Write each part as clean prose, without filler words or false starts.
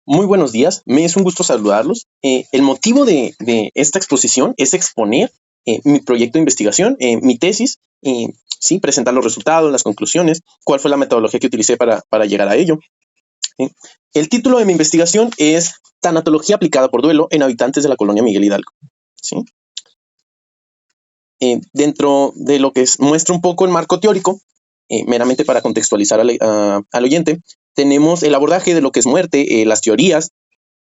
Muy buenos días, me es un gusto saludarlos. El motivo de esta exposición es exponer mi proyecto de investigación, mi tesis, sí, presentar los resultados, las conclusiones, cuál fue la metodología que utilicé para llegar a ello. ¿Sí? El título de mi investigación es Tanatología aplicada por duelo en habitantes de la colonia Miguel Hidalgo. ¿Sí? Dentro de lo que muestra un poco el marco teórico, meramente para contextualizar al oyente, tenemos el abordaje de lo que es muerte, las teorías.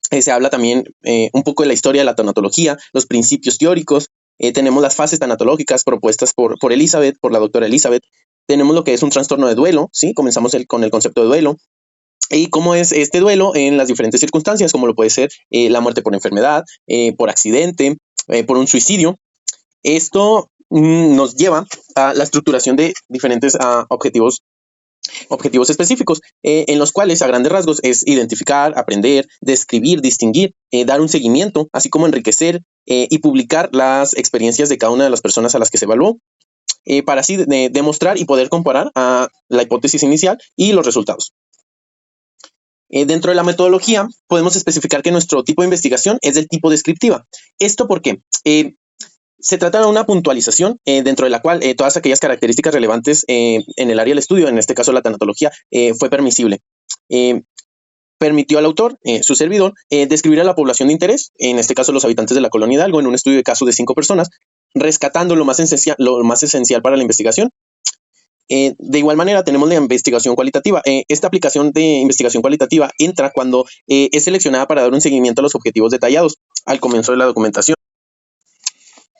Se habla también un poco de la historia de la tanatología, los principios teóricos. Tenemos las fases tanatológicas propuestas por Elizabeth, por la doctora Elizabeth. Tenemos lo que es un trastorno de duelo, ¿sí? Comenzamos con el concepto de duelo. Y cómo es este duelo en las diferentes circunstancias, como lo puede ser la muerte por enfermedad, por accidente, por un suicidio. Esto nos lleva a la estructuración de diferentes objetivos específicos, en los cuales a grandes rasgos es identificar, aprender, describir, distinguir, dar un seguimiento, así como enriquecer y publicar las experiencias de cada una de las personas a las que se evaluó, para así demostrar y poder comparar a la hipótesis inicial y los resultados. Dentro de la metodología podemos especificar que nuestro tipo de investigación es del tipo descriptiva. ¿Esto por qué? Se trata de una puntualización dentro de la cual todas aquellas características relevantes en el área del estudio, en este caso la tanatología, fue permisible. Permitió al autor, su servidor, describir a la población de interés, en este caso los habitantes de la colonia Hidalgo, en un estudio de caso de 5 personas, rescatando lo más esencial para la investigación. De igual manera tenemos la investigación cualitativa. Esta aplicación de investigación cualitativa entra cuando es seleccionada para dar un seguimiento a los objetivos detallados al comienzo de la documentación,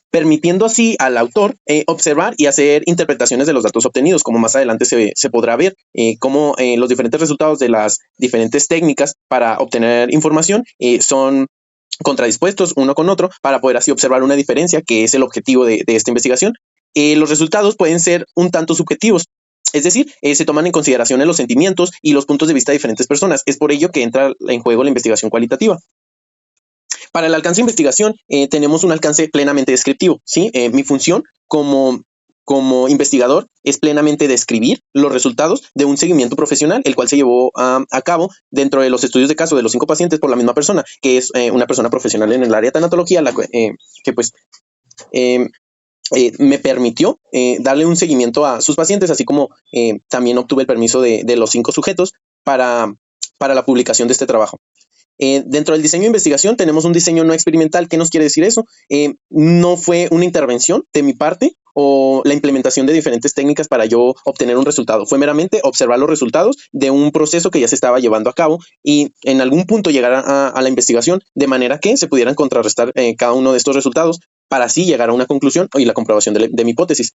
permitiendo así al autor observar y hacer interpretaciones de los datos obtenidos, como más adelante se podrá ver, cómo los diferentes resultados de las diferentes técnicas para obtener información son contradispuestos uno con otro, para poder así observar una diferencia que es el objetivo de esta investigación. Los resultados pueden ser un tanto subjetivos, es decir, se toman en consideración los sentimientos y los puntos de vista de diferentes personas. Es por ello que entra en juego la investigación cualitativa. Para el alcance de investigación, tenemos un alcance plenamente descriptivo, ¿sí? Mi función como investigador es plenamente describir los resultados de un seguimiento profesional, el cual se llevó a cabo dentro de los estudios de caso de los 5 pacientes por la misma persona, que es una persona profesional en el área de tanatología, que pues me permitió darle un seguimiento a sus pacientes, así como también obtuve el permiso de los 5 sujetos para la publicación de este trabajo. Dentro del diseño de investigación tenemos un diseño no experimental. ¿Qué nos quiere decir eso? No fue una intervención de mi parte o la implementación de diferentes técnicas para yo obtener un resultado. Fue meramente observar los resultados de un proceso que ya se estaba llevando a cabo y en algún punto llegar a la investigación de manera que se pudieran contrarrestar cada uno de estos resultados para así llegar a una conclusión y la comprobación de mi hipótesis.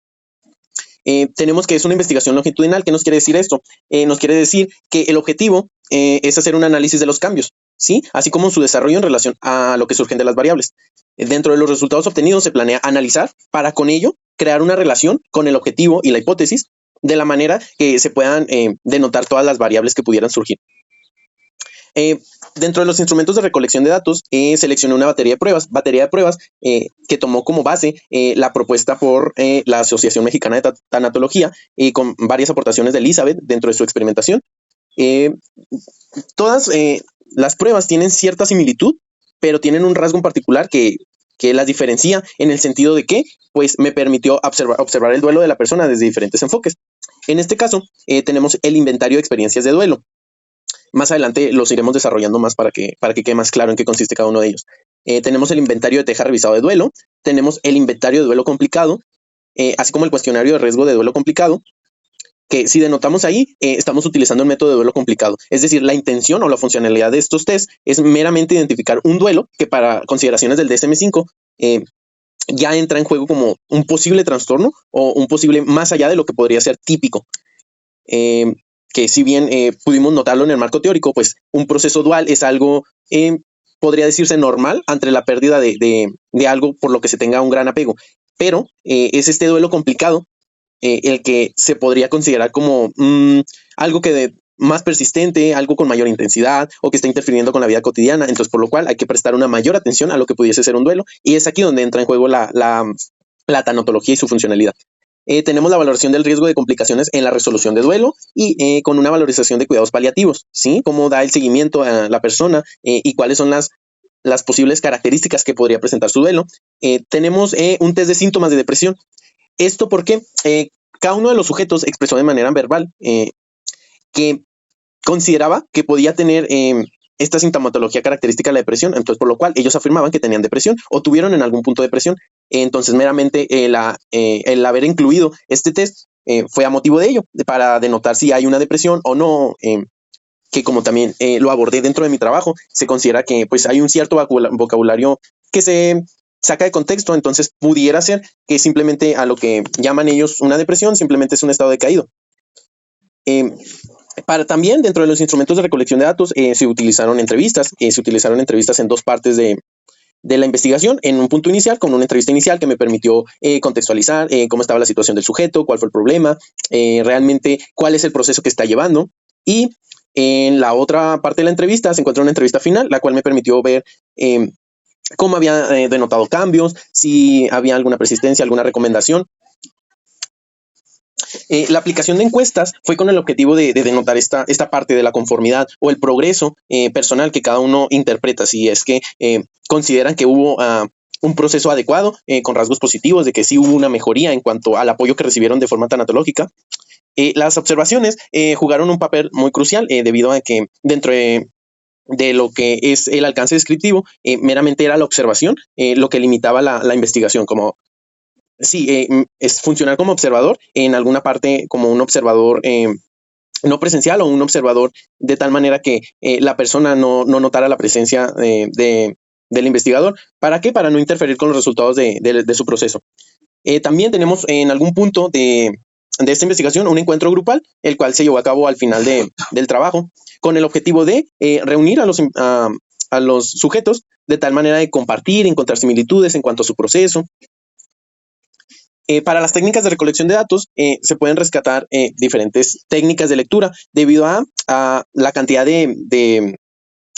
Tenemos que es una investigación longitudinal. ¿Qué nos quiere decir esto? Nos quiere decir que el objetivo es hacer un análisis de los cambios, ¿sí? Así como su desarrollo en relación a lo que surgen de las variables. Dentro de los resultados obtenidos se planea analizar para con ello crear una relación con el objetivo y la hipótesis de la manera que se puedan denotar todas las variables que pudieran surgir. Dentro de los instrumentos de recolección de datos, seleccioné una batería de pruebas que tomó como base la propuesta por la Asociación Mexicana de Tanatología con varias aportaciones de Elizabeth dentro de su experimentación. Todas las pruebas tienen cierta similitud, pero tienen un rasgo en particular que las diferencia en el sentido de que pues, me permitió observar el duelo de la persona desde diferentes enfoques. En este caso, tenemos el inventario de experiencias de duelo. Más adelante los iremos desarrollando más para que quede más claro en qué consiste cada uno de ellos. Tenemos el inventario de teja revisado de duelo, tenemos el inventario de duelo complicado, así como el cuestionario de riesgo de duelo complicado, que si denotamos ahí, estamos utilizando el método de duelo complicado. Es decir, la intención o la funcionalidad de estos test es meramente identificar un duelo que para consideraciones del DSM-5 ya entra en juego como un posible trastorno o un posible más allá de lo que podría ser típico. Que si bien pudimos notarlo en el marco teórico, pues un proceso dual es algo, podría decirse normal ante la pérdida de algo por lo que se tenga un gran apego, pero es este duelo complicado el que se podría considerar como algo que más persistente, algo con mayor intensidad o que está interfiriendo con la vida cotidiana, entonces por lo cual hay que prestar una mayor atención a lo que pudiese ser un duelo y es aquí donde entra en juego la tanatología y su funcionalidad. tenemos la valoración del riesgo de complicaciones en la resolución de duelo y con una valorización de cuidados paliativos, ¿sí? Cómo da el seguimiento a la persona y cuáles son las posibles características que podría presentar su duelo. Tenemos un test de síntomas de depresión. Esto porque cada uno de los sujetos expresó de manera verbal que consideraba que podía tener esta sintomatología característica de la depresión, entonces por lo cual ellos afirmaban que tenían depresión o tuvieron en algún punto depresión. Entonces meramente el haber incluido este test fue a motivo de ello, para denotar si hay una depresión o no, que como también lo abordé dentro de mi trabajo, se considera que pues hay un cierto vocabulario que se saca de contexto, entonces pudiera ser que simplemente a lo que llaman ellos una depresión simplemente es un estado decaído. También dentro de los instrumentos de recolección de datos se utilizaron entrevistas en dos partes de la investigación, en un punto inicial con una entrevista inicial que me permitió contextualizar cómo estaba la situación del sujeto, cuál fue el problema, realmente cuál es el proceso que está llevando, y en la otra parte de la entrevista se encuentra una entrevista final, la cual me permitió ver cómo había denotado cambios, si había alguna persistencia, alguna recomendación. La aplicación de encuestas fue con el objetivo de denotar esta parte de la conformidad o el progreso personal que cada uno interpreta, si es que consideran que hubo un proceso adecuado con rasgos positivos, de que sí hubo una mejoría en cuanto al apoyo que recibieron de forma tanatológica. Las observaciones jugaron un papel muy crucial debido a que dentro de lo que es el alcance descriptivo, meramente era la observación lo que limitaba la investigación, como sí, es funcionar como observador, en alguna parte como un observador no presencial o un observador de tal manera que la persona no notara la presencia del investigador. ¿Para qué? Para no interferir con los resultados de su proceso. También tenemos en algún punto de esta investigación un encuentro grupal, el cual se llevó a cabo al final del trabajo, con el objetivo de reunir a los sujetos de tal manera de compartir, encontrar similitudes en cuanto a su proceso. Para las técnicas de recolección de datos se pueden rescatar diferentes técnicas de lectura debido a la cantidad de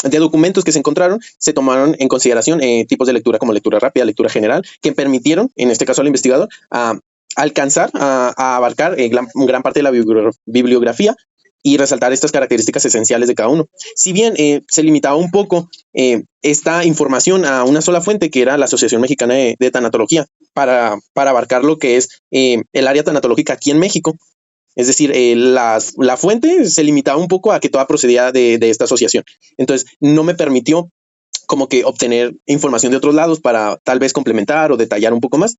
documentos que se encontraron. Se tomaron en consideración tipos de lectura como lectura rápida, lectura general, que permitieron, en este caso al investigador, alcanzar a abarcar gran parte de la bibliografía y resaltar estas características esenciales de cada uno. Si bien se limitaba un poco esta información a una sola fuente, que era la Asociación Mexicana de Tanatología, para abarcar lo que es el área tanatológica aquí en México. Es decir, la fuente se limitaba un poco a que toda procedía de esta asociación. Entonces, no me permitió como que obtener información de otros lados para tal vez complementar o detallar un poco más.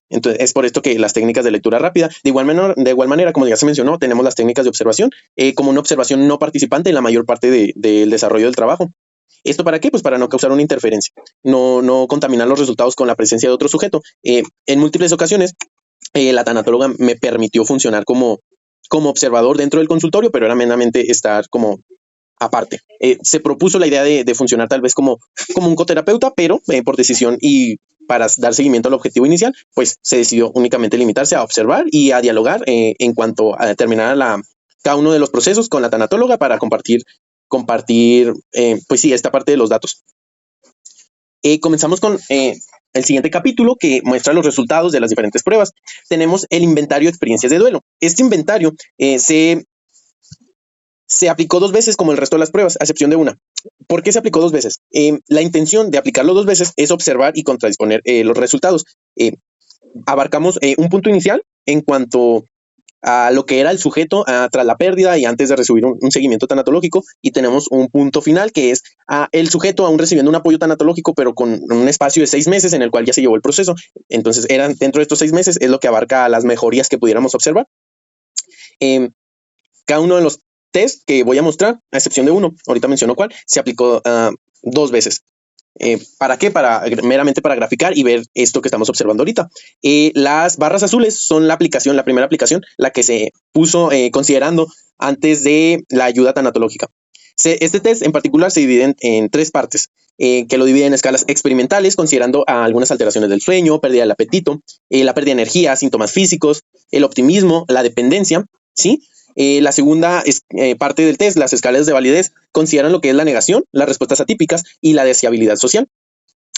Entonces, es por esto que las técnicas de lectura rápida, de igual manera, como ya se mencionó, tenemos las técnicas de observación como una observación no participante en la mayor parte del desarrollo del trabajo. ¿Esto para qué? Pues para no causar una interferencia, no contaminar los resultados con la presencia de otro sujeto. En múltiples ocasiones, la tanatóloga me permitió funcionar como observador dentro del consultorio, pero era meramente estar como aparte. Se propuso la idea de funcionar tal vez como un coterapeuta, pero por decisión y para dar seguimiento al objetivo inicial, pues se decidió únicamente limitarse a observar y a dialogar en cuanto a terminar cada uno de los procesos con la tanatóloga para compartir pues sí, esta parte de los datos. Comenzamos con el siguiente capítulo, que muestra los resultados de las diferentes pruebas. Tenemos el inventario de experiencias de duelo. Este inventario se aplicó 2 veces como el resto de las pruebas, a excepción de una. ¿Por qué se aplicó 2 veces? La intención de aplicarlo 2 veces es observar y contradisponer los resultados. Abarcamos un punto inicial en cuanto a lo que era el sujeto tras la pérdida y antes de recibir un seguimiento tanatológico, y tenemos un punto final que es el sujeto aún recibiendo un apoyo tanatológico, pero con un espacio de 6 meses en el cual ya se llevó el proceso. Entonces, dentro de estos 6 meses es lo que abarca las mejorías que pudiéramos observar. Cada uno de los test que voy a mostrar, a excepción de uno, ahorita menciono cuál, se aplicó 2 veces. ¿Para qué? Meramente para graficar y ver esto que estamos observando ahorita. Las barras azules son la primera aplicación, la que se puso considerando antes de la ayuda tanatológica. Este test en particular se divide en 3 partes, que lo dividen en escalas experimentales, considerando algunas alteraciones del sueño, pérdida del apetito, la pérdida de energía, síntomas físicos, el optimismo, la dependencia, ¿sí? La segunda parte del test, las escalas de validez, consideran lo que es la negación, las respuestas atípicas y la deseabilidad social.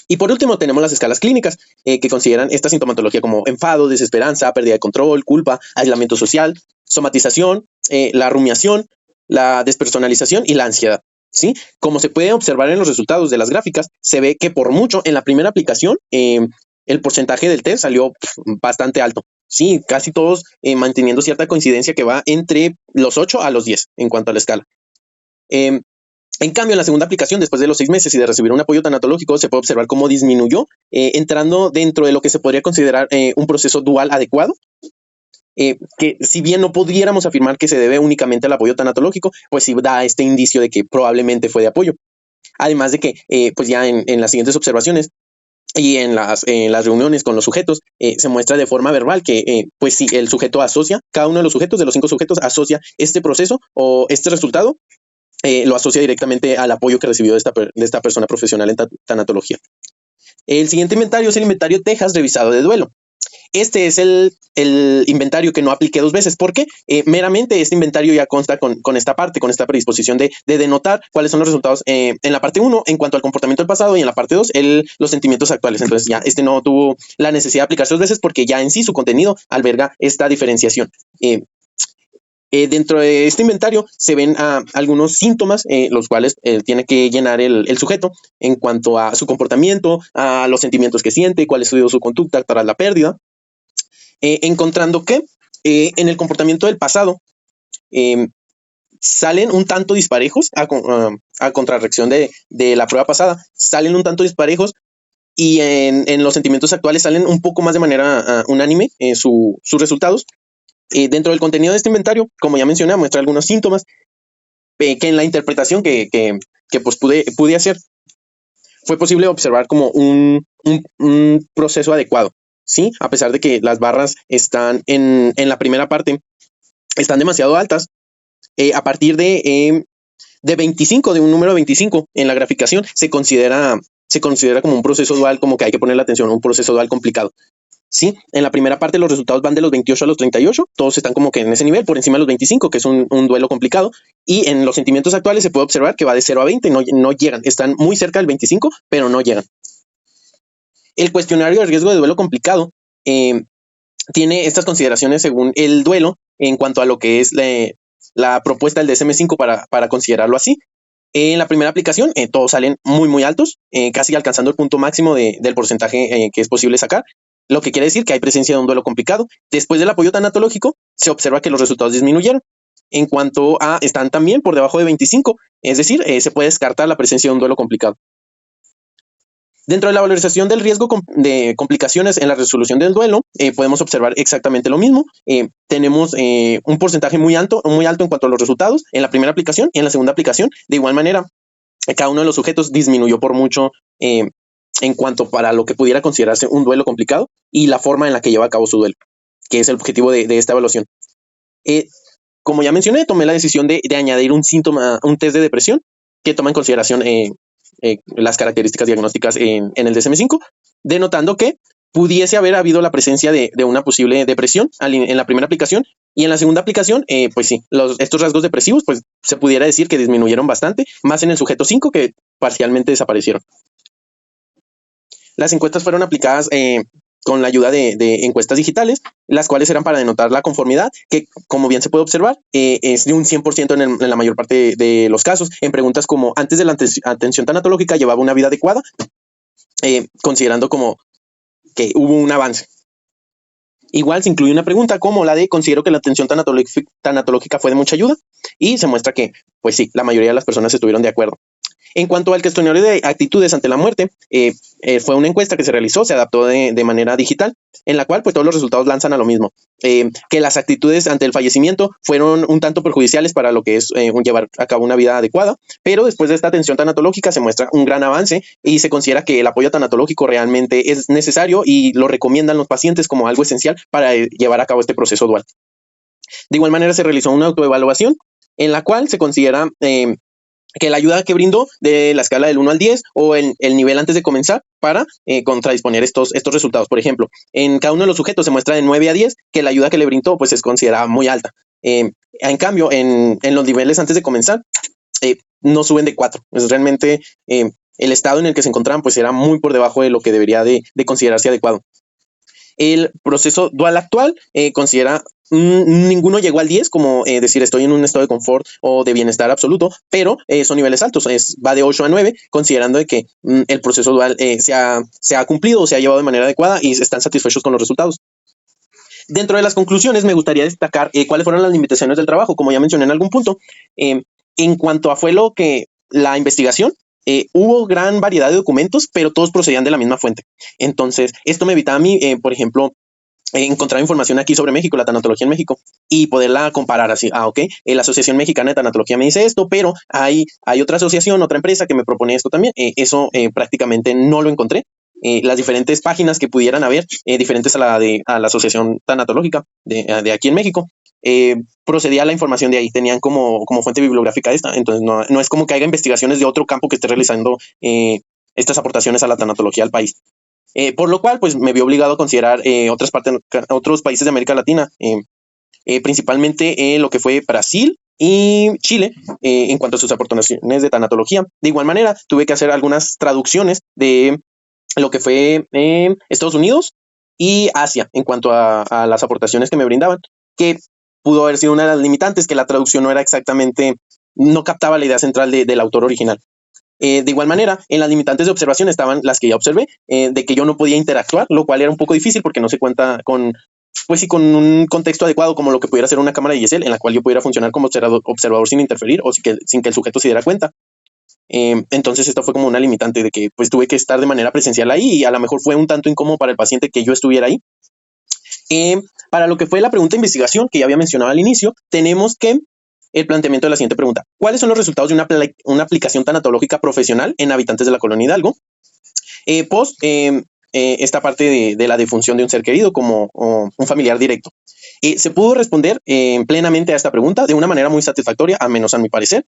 Y por último tenemos las escalas clínicas, que consideran esta sintomatología como enfado, desesperanza, pérdida de control, culpa, aislamiento social, somatización, la rumiación, la despersonalización y la ansiedad. ¿Sí? Como se puede observar en los resultados de las gráficas, se ve que por mucho en la primera aplicación el porcentaje del test salió bastante alto. Sí, casi todos manteniendo cierta coincidencia que va entre los 8 a los 10 en cuanto a la escala. En cambio, en la segunda aplicación, después de los 6 meses y de recibir un apoyo tanatológico, se puede observar cómo disminuyó, entrando dentro de lo que se podría considerar un proceso dual adecuado, que si bien no pudiéramos afirmar que se debe únicamente al apoyo tanatológico, pues sí da este indicio de que probablemente fue de apoyo. Además de que, pues ya en las siguientes observaciones y en las reuniones con los sujetos, se muestra de forma verbal que, pues si el sujeto asocia, cada uno de los sujetos, de los 5 sujetos, asocia este proceso o este resultado, lo asocia directamente al apoyo que recibió de esta persona profesional en tanatología. El siguiente inventario es el inventario Texas revisado de duelo. Este es el inventario que no apliqué 2 veces porque meramente este inventario ya consta con esta parte, con esta predisposición de denotar cuáles son los resultados en la parte 1 en cuanto al comportamiento del pasado y en la parte 2 los sentimientos actuales. Entonces ya no tuvo la necesidad de aplicarse 2 veces porque ya en sí su contenido alberga esta diferenciación. Dentro de este inventario se ven algunos síntomas, los cuales tiene que llenar el sujeto en cuanto a su comportamiento, a los sentimientos que siente, cuál ha sido su conducta tras la pérdida. Encontrando que en el comportamiento del pasado salen un tanto disparejos a contrarreacción de la prueba pasada, salen un tanto disparejos y en los sentimientos actuales salen un poco más de manera unánime sus resultados. Dentro del contenido de este inventario, como ya mencioné, muestra algunos síntomas que en la interpretación que pues pude hacer fue posible observar como un proceso adecuado. ¿Sí? A pesar de que las barras están en la primera parte, están demasiado altas, a partir de 25, de un número 25 en la graficación, se considera como un proceso dual, como que hay que ponerle atención a un proceso dual complicado. Sí, en la primera parte los resultados van de los 28 a los 38, todos están como que en ese nivel, por encima de los 25, que es un duelo complicado, y en los sentimientos actuales se puede observar que va de 0 a 20, no llegan, están muy cerca del 25, pero no llegan. El cuestionario de riesgo de duelo complicado tiene estas consideraciones según el duelo en cuanto a lo que es la propuesta del DSM-5 para considerarlo así. En la primera aplicación todos salen muy altos, casi alcanzando el punto máximo del porcentaje que es posible sacar, lo que quiere decir que hay presencia de un duelo complicado. Después del apoyo tanatológico se observa que los resultados disminuyeron. En cuanto a están también por debajo de 25, es decir, se puede descartar la presencia de un duelo complicado. Dentro de la valorización del riesgo de complicaciones en la resolución del duelo, podemos observar exactamente lo mismo. Tenemos un porcentaje muy alto en cuanto a los resultados en la primera aplicación y en la segunda aplicación. De igual manera, cada uno de los sujetos disminuyó por mucho en cuanto para lo que pudiera considerarse un duelo complicado y la forma en la que lleva a cabo su duelo, que es el objetivo de esta evaluación. Como ya mencioné, tomé la decisión de añadir un test de depresión que toma en consideración las características diagnósticas en el DSM-5, denotando que pudiese haber habido la presencia de una posible depresión en la primera aplicación, y en la segunda aplicación, pues sí, estos rasgos depresivos, pues se pudiera decir que disminuyeron bastante, más en el sujeto 5 que parcialmente desaparecieron. Las encuestas fueron aplicadas con la ayuda de encuestas digitales, las cuales eran para denotar la conformidad, que como bien se puede observar, es de un 100% en la mayor parte de los casos, en preguntas como antes de la atención tanatológica llevaba una vida adecuada, considerando como que hubo un avance. Igual se incluye una pregunta como la de considero que la atención tanatológica fue de mucha ayuda, y se muestra que, pues sí, la mayoría de las personas estuvieron de acuerdo. En cuanto al cuestionario de actitudes ante la muerte, fue una encuesta que se realizó, se adaptó de manera digital, en la cual pues todos los resultados lanzan a lo mismo, que las actitudes ante el fallecimiento fueron un tanto perjudiciales para lo que es llevar a cabo una vida adecuada, pero después de esta atención tanatológica se muestra un gran avance y se considera que el apoyo tanatológico realmente es necesario y lo recomiendan los pacientes como algo esencial para llevar a cabo este proceso dual. De igual manera se realizó una autoevaluación en la cual se considera que la ayuda que brindó de la escala del 1 al 10 o el nivel antes de comenzar para contradisponer estos resultados. Por ejemplo, en cada uno de los sujetos se muestra de 9 a 10 que la ayuda que le brindó pues es considerada muy alta. En cambio, en los niveles antes de comenzar no suben de 4. Es realmente el estado en el que se encontraban pues era muy por debajo de lo que debería de considerarse adecuado. El proceso dual actual considera ninguno llegó al 10, como decir estoy en un estado de confort o de bienestar absoluto, pero son niveles altos, va de 8 a 9, considerando de que el proceso dual se ha cumplido o se ha llevado de manera adecuada y están satisfechos con los resultados. Dentro de las conclusiones me gustaría destacar cuáles fueron las limitaciones del trabajo, como ya mencioné en algún punto. En cuanto a fue lo que la investigación, hubo gran variedad de documentos, pero todos procedían de la misma fuente. Entonces, esto me evitaba a mí, por ejemplo, encontrar información aquí sobre México, la tanatología en México, y poderla comparar así. Ok, la Asociación Mexicana de Tanatología me dice esto, pero hay otra asociación, otra empresa que me propone esto también. Eso prácticamente no lo encontré. Las diferentes páginas que pudieran haber, diferentes a la Asociación Tanatológica de aquí en México, procedía la información de ahí, tenían como fuente bibliográfica esta, entonces no es como que haya investigaciones de otro campo que esté realizando estas aportaciones a la tanatología al país. Por lo cual, pues me vi obligado a considerar otros países de América Latina, principalmente lo que fue Brasil y Chile, en cuanto a sus aportaciones de tanatología. De igual manera, tuve que hacer algunas traducciones de lo que fue Estados Unidos y Asia en cuanto a las aportaciones que me brindaban, que pudo haber sido una de las limitantes, que la traducción no era exactamente, no captaba la idea central del autor original. De igual manera, en las limitantes de observación estaban las que ya observé, de que yo no podía interactuar, lo cual era un poco difícil porque no se cuenta con, pues sí, con un contexto adecuado como lo que pudiera ser una cámara de Gesell en la cual yo pudiera funcionar como observador sin interferir o sin que el sujeto se diera cuenta. Entonces esto fue como una limitante de que pues tuve que estar de manera presencial ahí y a lo mejor fue un tanto incómodo para el paciente que yo estuviera ahí. Para lo que fue la pregunta de investigación que ya había mencionado al inicio, tenemos que el planteamiento de la siguiente pregunta: ¿cuáles son los resultados de una aplicación tanatológica profesional en habitantes de la colonia Hidalgo? Esta parte de la defunción de un ser querido como un familiar directo. Se pudo responder plenamente a esta pregunta de una manera muy satisfactoria, al menos a mi parecer.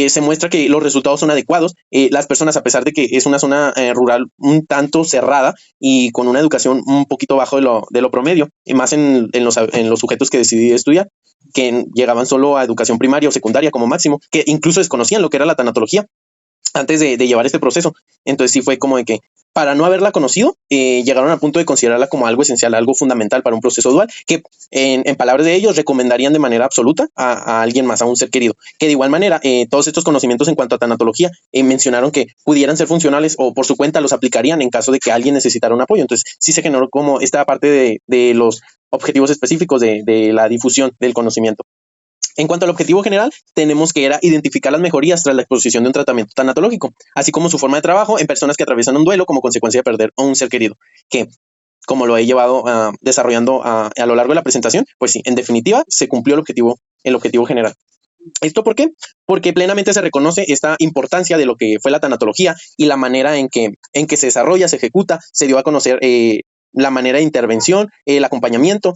Se muestra que los resultados son adecuados. Las personas, a pesar de que es una zona rural un tanto cerrada y con una educación un poquito bajo de lo promedio, y más en los sujetos que decidí estudiar, que llegaban solo a educación primaria o secundaria como máximo, que incluso desconocían lo que era la tanatología antes de llevar este proceso. Entonces sí fue como de que para no haberla conocido, llegaron al punto de considerarla como algo esencial, algo fundamental para un proceso dual, que en palabras de ellos recomendarían de manera absoluta a alguien más, a un ser querido. Que de igual manera, todos estos conocimientos en cuanto a tanatología mencionaron que pudieran ser funcionales o por su cuenta los aplicarían en caso de que alguien necesitara un apoyo. Entonces sí se generó como esta parte de los objetivos específicos de la difusión del conocimiento. En cuanto al objetivo general, tenemos que era identificar las mejorías tras la exposición de un tratamiento tanatológico, así como su forma de trabajo en personas que atraviesan un duelo como consecuencia de perder a un ser querido, que como lo he llevado desarrollando a lo largo de la presentación, pues sí, en definitiva se cumplió el objetivo general. ¿Esto por qué? Porque plenamente se reconoce esta importancia de lo que fue la tanatología y la manera en que se desarrolla, se ejecuta, se dio a conocer la manera de intervención, el acompañamiento,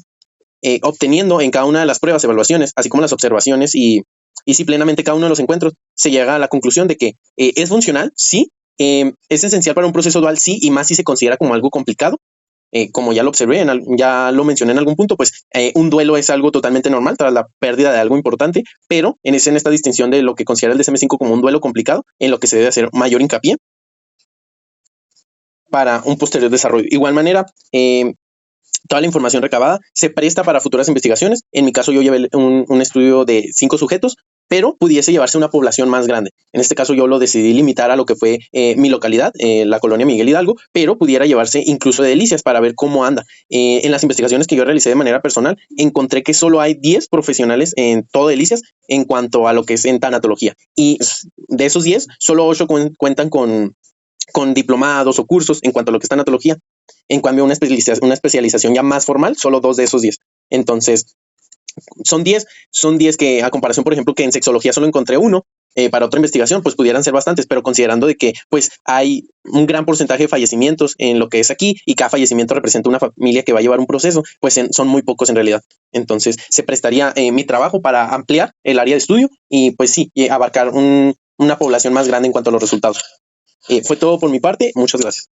obteniendo en cada una de las pruebas, evaluaciones, así como las observaciones y si plenamente cada uno de los encuentros se llega a la conclusión de que es funcional, sí, es esencial para un proceso dual, sí, y más si se considera como algo complicado. Como ya lo observé, ya lo mencioné en algún punto, pues un duelo es algo totalmente normal tras la pérdida de algo importante, pero en esta distinción de lo que considera el DSM-5 como un duelo complicado, en lo que se debe hacer mayor hincapié para un posterior desarrollo. Igual manera, toda la información recabada se presta para futuras investigaciones. En mi caso, yo llevé un estudio de 5 sujetos, pero pudiese llevarse una población más grande. En este caso, yo lo decidí limitar a lo que fue mi localidad, la colonia Miguel Hidalgo, pero pudiera llevarse incluso de Delicias para ver cómo anda. En las investigaciones que yo realicé de manera personal, encontré que solo hay 10 profesionales en todo Delicias en cuanto a lo que es en tanatología. Y de esos 10, solo 8 cuentan con diplomados o cursos en cuanto a lo que es tanatología. En cambio, una especialización ya más formal, solo 2 de esos 10. Entonces, son 10 que a comparación, por ejemplo, que en sexología solo encontré uno, para otra investigación, pues pudieran ser bastantes, pero considerando de que pues hay un gran porcentaje de fallecimientos en lo que es aquí y cada fallecimiento representa una familia que va a llevar un proceso, pues son muy pocos en realidad. Entonces, se prestaría mi trabajo para ampliar el área de estudio y pues sí, abarcar una población más grande en cuanto a los resultados. Fue todo por mi parte. Muchas gracias.